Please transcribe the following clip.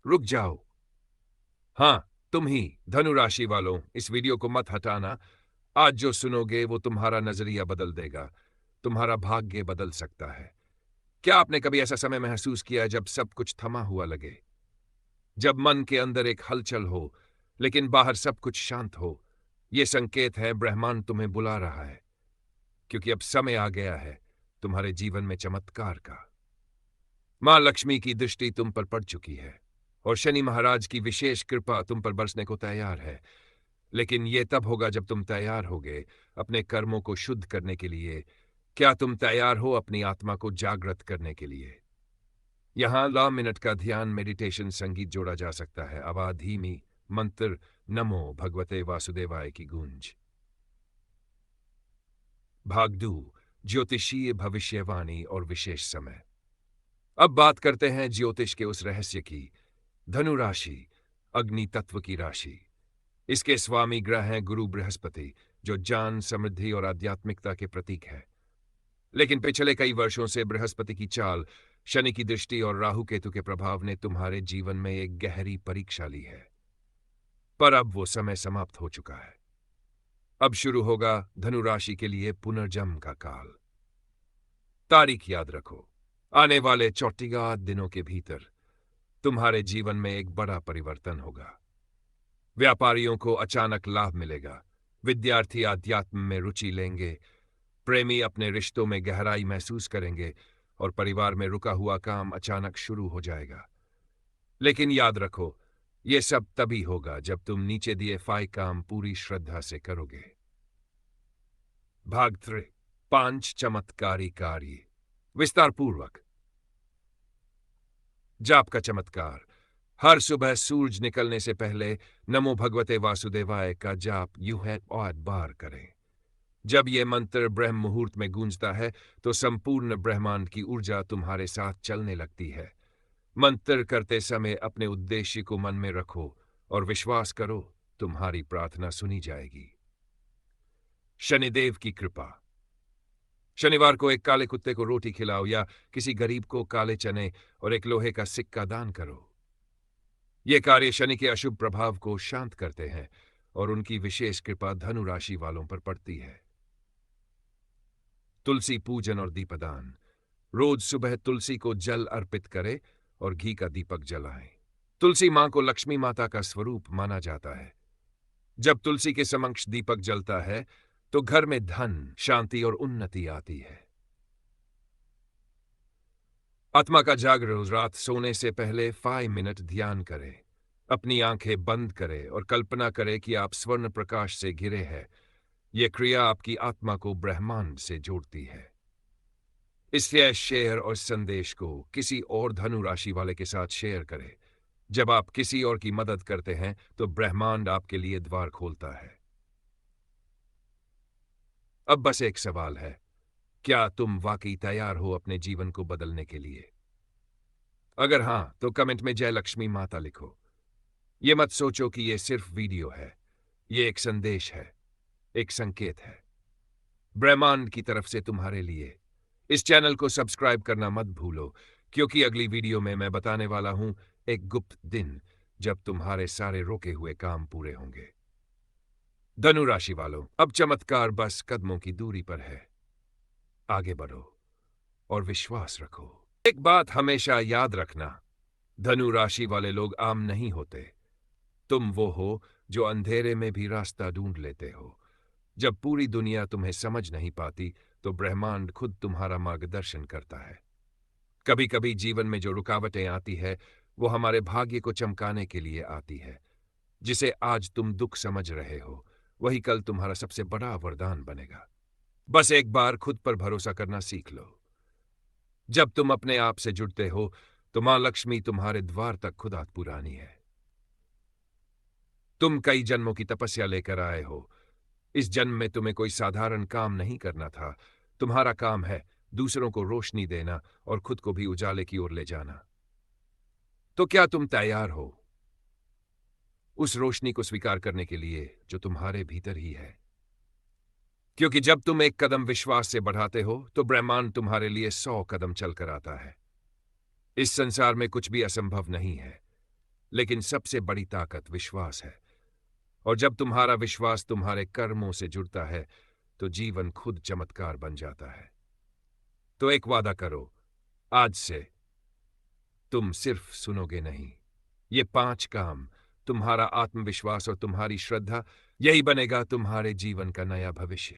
रुक जाओ। हाँ, तुम ही धनु राशि वालों, इस वीडियो को मत हटाना। आज जो सुनोगे वो तुम्हारा नजरिया बदल देगा, तुम्हारा भाग्य बदल सकता है। क्या आपने कभी ऐसा समय महसूस किया जब सब कुछ थमा हुआ लगे, जब मन के अंदर एक हलचल हो लेकिन बाहर सब कुछ शांत हो? यह संकेत है ब्रह्मांड तुम्हें बुला रहा है, क्योंकि अब समय आ गया है तुम्हारे जीवन में चमत्कार का। मां लक्ष्मी की दृष्टि तुम पर पड़ चुकी है और शनि महाराज की विशेष कृपा तुम पर बरसने को तैयार है। लेकिन यह तब होगा जब तुम तैयार होगे अपने कर्मों को शुद्ध करने के लिए। क्या तुम तैयार हो अपनी आत्मा को जागृत करने के लिए? यहां 9 मिनट का ध्यान मेडिटेशन संगीत जोड़ा जा सकता है। आवाज धीमी, मंत्र नमो भगवते वासुदेवाय की गूंज। भाग 2, ज्योतिषीय भविष्यवाणी और विशेष समय। अब बात करते हैं ज्योतिष के उस रहस्य की। धनु राशि, अग्नि तत्व की राशि। इसके स्वामी ग्रह हैं गुरु बृहस्पति, जो ज्ञान, समृद्धि और आध्यात्मिकता के प्रतीक है। लेकिन पिछले कई वर्षों से बृहस्पति की चाल, शनि की दृष्टि और राहु केतु के प्रभाव ने तुम्हारे जीवन में एक गहरी परीक्षा ली है। पर अब वो समय समाप्त हो चुका है। अब शुरू होगा धनु राशि के लिए पुनर्जन्म का काल। तारीख याद रखो, आने वाले 34 दिनों के भीतर तुम्हारे जीवन में एक बड़ा परिवर्तन होगा। व्यापारियों को अचानक लाभ मिलेगा, विद्यार्थी आध्यात्म में रुचि लेंगे, प्रेमी अपने रिश्तों में गहराई महसूस करेंगे और परिवार में रुका हुआ काम अचानक शुरू हो जाएगा। लेकिन याद रखो, यह सब तभी होगा जब तुम नीचे दिए फाइ काम पूरी श्रद्धा से करोगे। भाग 3, 5 चमत्कारी कार्य। विस्तार पूर्वक। जाप का चमत्कार। हर सुबह सूरज निकलने से पहले नमो भगवते वासुदेवाय का जाप यूं है 8 बार करें। जब यह मंत्र ब्रह्म मुहूर्त में गूंजता है तो संपूर्ण ब्रह्मांड की ऊर्जा तुम्हारे साथ चलने लगती है। मंत्र करते समय अपने उद्देश्य को मन में रखो और विश्वास करो तुम्हारी प्रार्थना सुनी जाएगी। शनिदेव की कृपा। शनिवार को एक काले कुत्ते को रोटी खिलाओ या किसी गरीब को काले चने और एक लोहे का सिक्का दान करो। ये कार्य शनि के अशुभ प्रभाव को शांत करते हैं और उनकी विशेष कृपा धनु राशि वालों पर पड़ती है। तुलसी पूजन और दीपदान। रोज सुबह तुलसी को जल अर्पित करें और घी का दीपक जलाएं। तुलसी मां को लक्ष्मी माता का स्वरूप माना जाता है। जब तुलसी के समक्ष दीपक जलता है तो घर में धन, शांति और उन्नति आती है। आत्मा का जागरण। रात सोने से पहले 5 मिनट ध्यान करें। अपनी आंखें बंद करें और कल्पना करें कि आप स्वर्ण प्रकाश से घिरे हैं। यह क्रिया आपकी आत्मा को ब्रह्मांड से जोड़ती है। इसलिए शेयर और संदेश को किसी और धनु राशि वाले के साथ शेयर करें। जब आप किसी और की मदद करते हैं तो ब्रह्मांड आपके लिए द्वार खोलता है। अब बस एक सवाल है, क्या तुम वाकई तैयार हो अपने जीवन को बदलने के लिए? अगर हां, तो कमेंट में जय लक्ष्मी माता लिखो। यह मत सोचो कि यह सिर्फ वीडियो है, यह एक संदेश है, एक संकेत है ब्रह्मांड की तरफ से तुम्हारे लिए। इस चैनल को सब्सक्राइब करना मत भूलो, क्योंकि अगली वीडियो में मैं बताने वाला हूं एक गुप्त दिन जब तुम्हारे सारे रोके हुए काम पूरे होंगे। धनु राशि वालों, अब चमत्कार बस कदमों की दूरी पर है। आगे बढ़ो और विश्वास रखो। एक बात हमेशा याद रखना, धनु राशि वाले लोग आम नहीं होते। तुम वो हो जो अंधेरे में भी रास्ता ढूंढ लेते हो। जब पूरी दुनिया तुम्हें समझ नहीं पाती तो ब्रह्मांड खुद तुम्हारा मार्गदर्शन करता है। कभी कभी जीवन में जो रुकावटें आती है वो हमारे भाग्य को चमकाने के लिए आती है। जिसे आज तुम दुख समझ रहे हो वही कल तुम्हारा सबसे बड़ा वरदान बनेगा। बस एक बार खुद पर भरोसा करना सीख लो। जब तुम अपने आप से जुड़ते हो तो मां लक्ष्मी तुम्हारे द्वार तक खुद आत पुरानी है। तुम कई जन्मों की तपस्या लेकर आए हो। इस जन्म में तुम्हें कोई साधारण काम नहीं करना था। तुम्हारा काम है दूसरों को रोशनी देना और खुद को भी उजाले की ओर ले जाना। तो क्या तुम तैयार हो उस रोशनी को स्वीकार करने के लिए जो तुम्हारे भीतर ही है? क्योंकि जब तुम एक कदम विश्वास से बढ़ाते हो तो ब्रह्मांड तुम्हारे लिए 100 कदम चलकर आता है। इस संसार में कुछ भी असंभव नहीं है। लेकिन सबसे बड़ी ताकत विश्वास है। और जब तुम्हारा विश्वास तुम्हारे कर्मों से जुड़ता है तो जीवन खुद चमत्कार बन जाता है। तो एक वादा करो, आज से तुम सिर्फ सुनोगे नहीं। ये 5 काम, तुम्हारा आत्मविश्वास और तुम्हारी श्रद्धा, यही बनेगा तुम्हारे जीवन का नया भविष्य।